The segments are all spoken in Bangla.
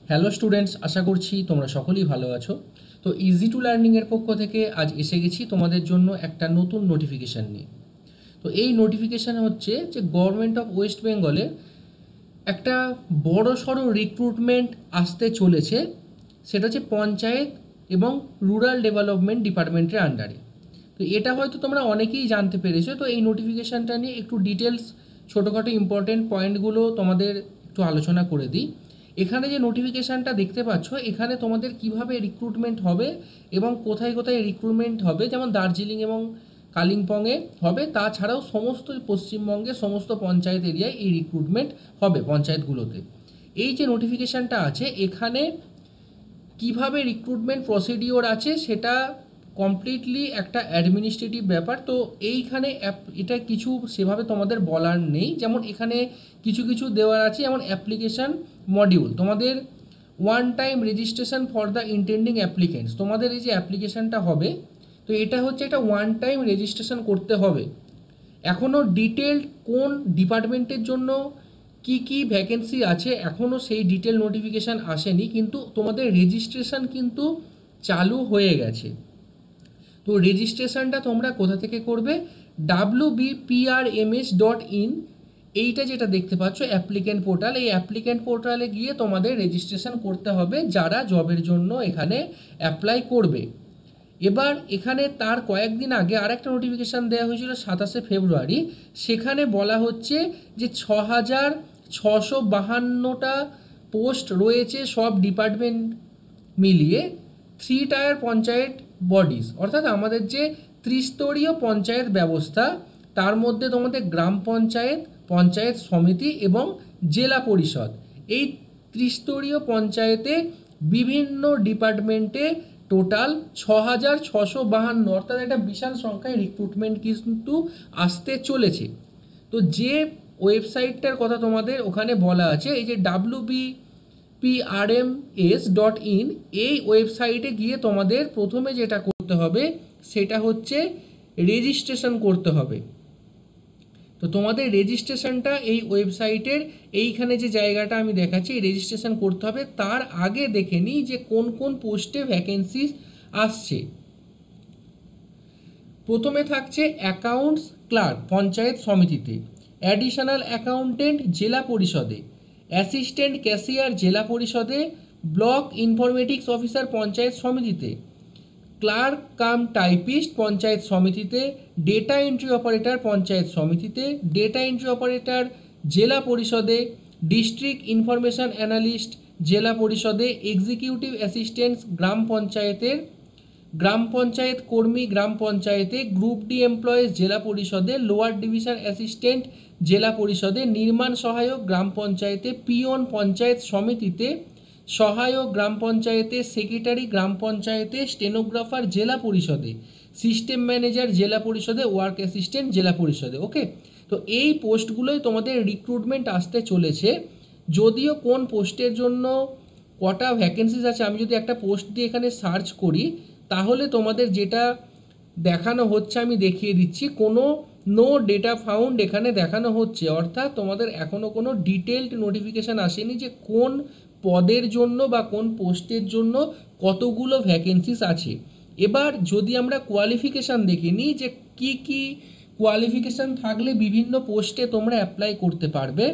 হ্যালো স্টুডেন্টস, আশা করছি তোমরা সকলেই ভালো আছো। তো ইজি টু লার্নিংয়ের পক্ষ থেকে আজ এসে গেছি তোমাদের জন্য একটা নতুন নোটিফিকেশান নিয়ে। তো এই নোটিফিকেশান হচ্ছে যে গভর্নমেন্ট অফ ওয়েস্ট বেঙ্গলে একটা বড় সড়ো রিক্রুটমেন্ট আসতে চলেছে। সেটা হচ্ছে পঞ্চায়েত এবং রুরাল ডেভেলপমেন্ট ডিপার্টমেন্টের আন্ডারে। তো এটা হয়তো তোমরা অনেকেই জানতে পেরেছো। তো এই নোটিফিকেশানটা নিয়ে একটু ডিটেলস ছোটোখাটো ইম্পর্টেন্ট পয়েন্টগুলো তোমাদের একটু আলোচনা করে দিই। এখানে যে নোটিফিকেশানটা দেখতে পাচ্ছ, এখানে তোমাদের কিভাবে রিক্রুটমেন্ট হবে এবং কোথায় কোথায় রিক্রুটমেন্ট হবে, যেমন দার্জিলিং এবং কালিম্পংয়ে হবে, তাছাড়াও সমস্ত পশ্চিমবঙ্গের সমস্ত পঞ্চায়েত এরিয়ায় এই রিক্রুটমেন্ট হবে পঞ্চায়েতগুলোতে। এই যে নোটিফিকেশানটা আছে, এখানে কিভাবে রিক্রুটমেন্ট প্রসিডিওর আছে সেটা কমপ্লিটলি একটা অ্যাডমিনিস্ট্রেটিভ ব্যাপার। তো এইখানে এটা কিছু সেভাবে তোমাদের বলার নেই। যেমন এখানে কিছু কিছু দেওয়ার আছে, যেমন অ্যাপ্লিকেশান মডিউল, তোমাদের one time registration for the intending applicants. তোমাদের এই যে অ্যাপ্লিকেশানটা হবে, তো এটা হচ্ছে একটা ওয়ান টাইম রেজিস্ট্রেশন করতে হবে। এখনও ডিটেলড কোন ডিপার্টমেন্টের জন্য কি কি ভ্যাকেন্সি আছে এখনও সেই ডিটেল নোটিফিকেশান আসেনি, কিন্তু তোমাদের রেজিস্ট্রেশন কিন্তু চালু হয়ে গেছে। তো রেজিস্ট্রেশনটা তোমরা কোথা থেকে করবে? wbprms.in, এইটা যেটা দেখতে পাচ্ছ অ্যাপ্লিক্যান্ট পোর্টাল, এই অ্যাপ্লিক্যান্ট পোর্টালে গিয়ে তোমাদের রেজিস্ট্রেশন করতে হবে যারা জবের জন্য এখানে অ্যাপ্লাই করবে। এবার এখানে তার কয়েকদিন আগে আরেকটা নোটিফিকেশান দেওয়া হয়েছিল 27শে ফেব্রুয়ারি। সেখানে বলা হচ্ছে যে 6,652টা পোস্ট রয়েছে সব ডিপার্টমেন্ট মিলিয়ে 3 টায়ার পঞ্চায়েত বডিজ, অর্থাৎ আমাদের যে ত্রিস্তরীয় পঞ্চায়েত ব্যবস্থা, তার মধ্যে তোমাদের গ্রাম পঞ্চায়েত, পঞ্চায়েত সমিতি এবং জেলা পরিষদ, এই ত্রিস্তরীয় পঞ্চায়েতে বিভিন্ন ডিপার্টমেন্টে টোটাল 6,652, অর্থাৎ একটা বিশাল সংখ্যায় রিক্রুটমেন্ট কিন্তু আসতে চলেছে। তো যে ওয়েবসাইটটার কথা তোমাদের ওখানে বলা আছে, এই যে wbprms.in, এই ওয়েবসাইটে গিয়ে তোমাদের প্রথমে যেটা করতে হবে সেটা হচ্ছে রেজিস্ট্রেশন করতে হবে। তো তোমাদের রেজিস্ট্রেশনটা এই ওয়েবসাইটের এইখানে যে জায়গাটা আমি দেখাচ্ছি, রেজিস্ট্রেশন করতে হবে। তার আগে দেখে নিই যে কোন কোন পোস্টে ভ্যাকেন্সি আসছে। প্রথমে থাকছে অ্যাকাউন্টস ক্লার্ক পঞ্চায়েত সমিতিতে, অ্যাডিশনাল অ্যাকাউন্টেন্ট জেলা পরিষদে, অ্যাসিস্ট্যান্ট ক্যাশিয়ার জেলা পরিষদে, ব্লক ইনফরমেটিক্স অফিসার পঞ্চায়েত সমিতিতে, ক্লার্ক কাম টাইপিস্ট পঞ্চায়েত সমিতিতে, ডেটা এন্ট্রি অপারেটর পঞ্চায়েত সমিতিতে, ডেটা এন্ট্রি অপারেটর জেলা পরিষদে, ডিস্ট্রিক্ট ইনফরমেশন অ্যানালিস্ট জেলা পরিষদে, এক্সিকিউটিভ অ্যাসিস্ট্যান্টস গ্রাম পঞ্চায়েতের, গ্রাম পঞ্চায়েত কর্মী গ্রাম পঞ্চায়েতে, গ্রুপ ডি এমপ্লয়েজ জেলা পরিষদে, লোয়ার ডিভিশন অ্যাসিস্ট্যান্ট জেলা পরিষদে, নির্মাণ সহায়ক গ্রাম পঞ্চায়েতে, পিওন পঞ্চায়েত সমিতিতে, সহায়ক গ্রাম পঞ্চায়েতে, সেক্রেটারি গ্রাম পঞ্চায়েতে, স্টেনোগ্রাফার জেলা পরিষদে, সিস্টেম ম্যানেজার জেলা পরিষদে, ওয়ার্ক অ্যাসিস্ট্যান্ট জেলা পরিষদে। ওকে, তো এই পোস্টগুলোই তোমাদের রিক্রুটমেন্ট আসতে চলেছে। যদিও কোন পোস্টের জন্য কটা ভ্যাকেন্সিস আছে, আমি যদি একটা পোস্ট দিয়ে এখানে সার্চ করি, তাহলে তোমাদের যেটা দেখানো হচ্ছে আমি দেখিয়ে দিচ্ছি, কোনো নো ডেটা ফাউন্ড এখানে দেখানো হচ্ছে, অর্থাৎ তোমাদের এখনও কোনো ডিটেলড নোটিফিকেশান আসেনি যে কোন পদের জন্য বা কোন পোস্টের জন্য কতগুলো ভ্যাকেন্সিস আছে। এবার যদি আমরা কোয়ালিফিকেশান দেখে নিই যে কি কি কোয়ালিফিকেশান থাকলে বিভিন্ন পোস্টে তোমরা অ্যাপ্লাই করতে পারবে,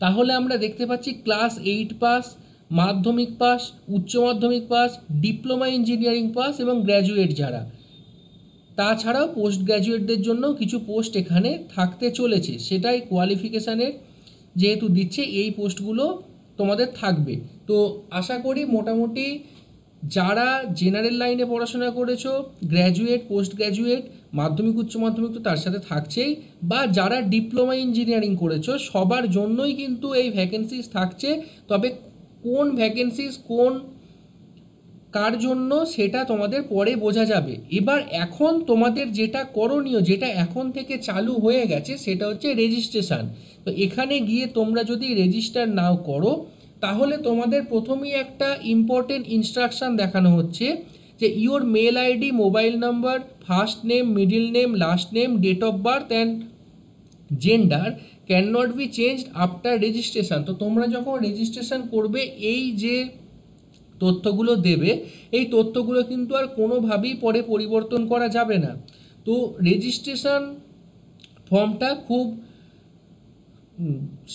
তাহলে আমরা দেখতে পাচ্ছি ক্লাস 8 পাস, মাধ্যমিক পাস, উচ্চ মাধ্যমিক পাস, ডিপ্লোমা ইঞ্জিনিয়ারিং পাস এবং গ্র্যাজুয়েট যারা, তাছাড়াও পোস্ট গ্র্যাজুয়েটদের জন্য কিছু পোস্ট এখানে থাকতে চলেছে। সেটাই কোয়ালিফিকেশানের যেহেতু দিচ্ছে, এই পোস্টগুলো তোমাদের থাকবে। তো আশা করি মোটামুটি যারা জেনারেল লাইনে পড়াশোনা করেছো, গ্র্যাজুয়েট, পোস্ট গ্র্যাজুয়েট, মাধ্যমিক উচ্চ মাধ্যমিক তো তার সাথে থাকছেই, বা যারা ডিপ্লোমা ইঞ্জিনিয়ারিং করেছো, সবার জন্যই কিন্তু এই ভ্যাকেন্সিস থাকছে। তবে কোন ভ্যাকেন্সিস কোন কার জন্য সেটা তোমাদের পরে বোঝা যাবে। এবার এখন তোমাদের যেটা করণীয়, যেটা এখন থেকে চালু হয়ে গেছে, সেটা হচ্ছে রেজিস্ট্রেশন। তো এখানে গিয়ে তোমরা যদি রেজিস্টার নাও করো, তাহলে তোমাদের প্রথমেই একটা ইম্পর্টেন্ট ইনস্ট্রাকশান দেখানো হচ্ছে যে your mail ID, mobile number, first name, middle name, last name, date of birth and gender can not be changed after registration. তো তোমরা যখন রেজিস্ট্রেশন করবে এই যে তথ্যগুলো দেবে, এই তথ্যগুলো কিন্তু আর কোনোভাবেই পরে পরিবর্তন করা যাবে না। তো রেজিস্ট্রেশন ফর্মটা খুব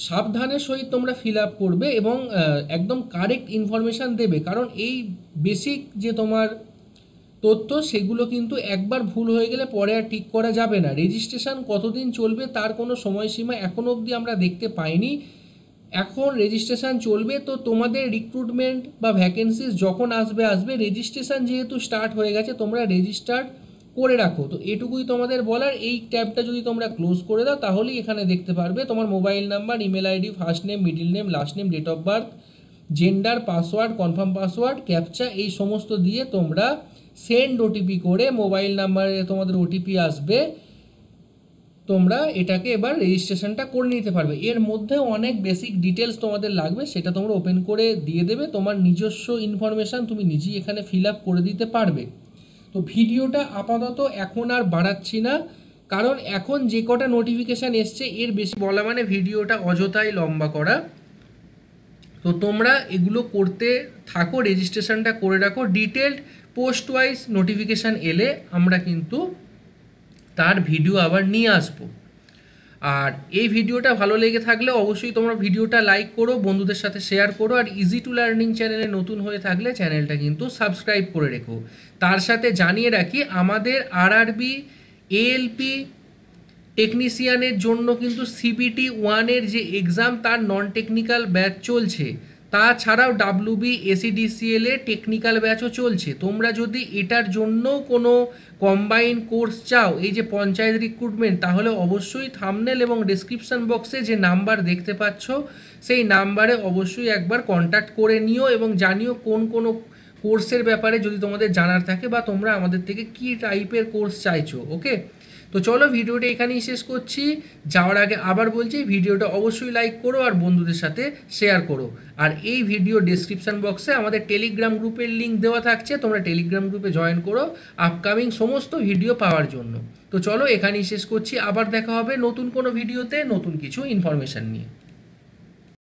সাবধানের সহিত তোমরা ফিল আপ করবে এবং একদম কারেক্ট ইনফরমেশান দেবে, কারণ এই বেসিক যে তোমার তথ্য সেগুলো কিন্তু একবার ভুল হয়ে গেলে পরে আর ঠিক করা যাবে না। রেজিস্ট্রেশন কতদিন চলবে তার কোনো সময়সীমা এখনো অবধি আমরা দেখতে পাইনি। এখন রেজিস্ট্রেশন চলবে, তো তোমাদের রিক্রুটমেন্ট বা ভ্যাকেন্সিস যখন আসবে রেজিস্ট্রেশন যেহেতু স্টার্ট হয়ে গেছে তোমরা রেজিস্টার্ড করে রাখো। তো এটুকুই তোমাদের বলার। এই ট্যাবটা যদি তোমরা ক্লোজ করে দাও তাহলেই এখানে দেখতে পারবে তোমার mobile number, email ID, first name, middle name, last name, date of birth, gender, password, confirm password, captcha, এই সমস্ত দিয়ে তোমরা সেন্ড ওটিপি করে মোবাইল নাম্বারে তোমাদের ওটিপি আসবে, তোমরা এটাকে এবার রেজিস্ট্রেশনটা করে নিতে পারবে। এর মধ্যে অনেক বেসিক ডিটেলস তোমাদের লাগবে, সেটা তোমরা ওপেন করে দিয়ে দেবে। তোমার নিজস্ব ইনফরমেশান তুমি নিজেই এখানে ফিল আপ করে দিতে পারবে। তো ভিডিওটা আপাতত এখন আর বাড়াচ্ছি না, কারণ এখন যে কটা নোটিফিকেশান এসছে এর বেশি বলা মানে ভিডিওটা অযথাই লম্বা করা। তো তোমরা এগুলো করতে থাকো, রেজিস্ট্রেশনটা করে রাখো। ডিটেলড পোস্ট ওয়াইজ নোটিফিকেশান এলে আমরা কিন্তু তার ভিডিও আবার নিয়ে আসবো। আর এই ভিডিওটা ভালো লেগে থাকলে অবশ্যই তোমরা ভিডিওটা লাইক করো, বন্ধুদের সাথে শেয়ার করো, আর ইজি টু লার্নিং চ্যানেলে নতুন হয়ে থাকলে চ্যানেলটা কিন্তু সাবস্ক্রাইব করে রেখো। তার সাথে জানিয়ে রাখি আমাদের আরআরবি এএলপি টেকনিশিয়ানের জন্য কিন্তু সিবিটি 1-এর যে এক্সাম তার নন টেকনিক্যাল ব্যাচ চলছে, তাছাড়াও ডাব্লিউবি এসিডিসিএল এ টেকনিক্যাল ব্যাচও চলছে। তোমরা যদি এটার জন্য কোনো কম্বাইন কোর্স চাও, এই যে পঞ্চায়েত রিক্রুটমেন্ট, তাহলে অবশ্যই থাম্বনেল এবং ডেসক্রিপশন বক্সে যে নাম্বার দেখতে পাচ্ছ সেই নাম্বারে অবশ্যই একবার কন্ট্যাক্ট করে নিও এবং জানিও কোন কোন কোর্সের ব্যাপারে যদি তোমাদের জানার থাকে বা তোমরা আমাদের থেকে কী টাইপের কোর্স চাইছো। ওকে, তো চলো ভিডিওটা এখানেই শেষ করছি। যাওয়ার আগে আবার বলছি ভিডিওটা অবশ্যই লাইক করো আর বন্ধুদের সাথে শেয়ার করো। আর এই ভিডিও ডেসক্রিপশন বক্সে আমাদের টেলিগ্রাম গ্রুপের লিঙ্ক দেওয়া থাকছে, তোমরা টেলিগ্রাম গ্রুপে জয়েন করো আপকামিং সমস্ত ভিডিও পাওয়ার জন্য। তো চলো এখানেই শেষ করছি, আবার দেখা হবে নতুন কোনো ভিডিওতে নতুন কিছু ইনফরমেশান নিয়ে।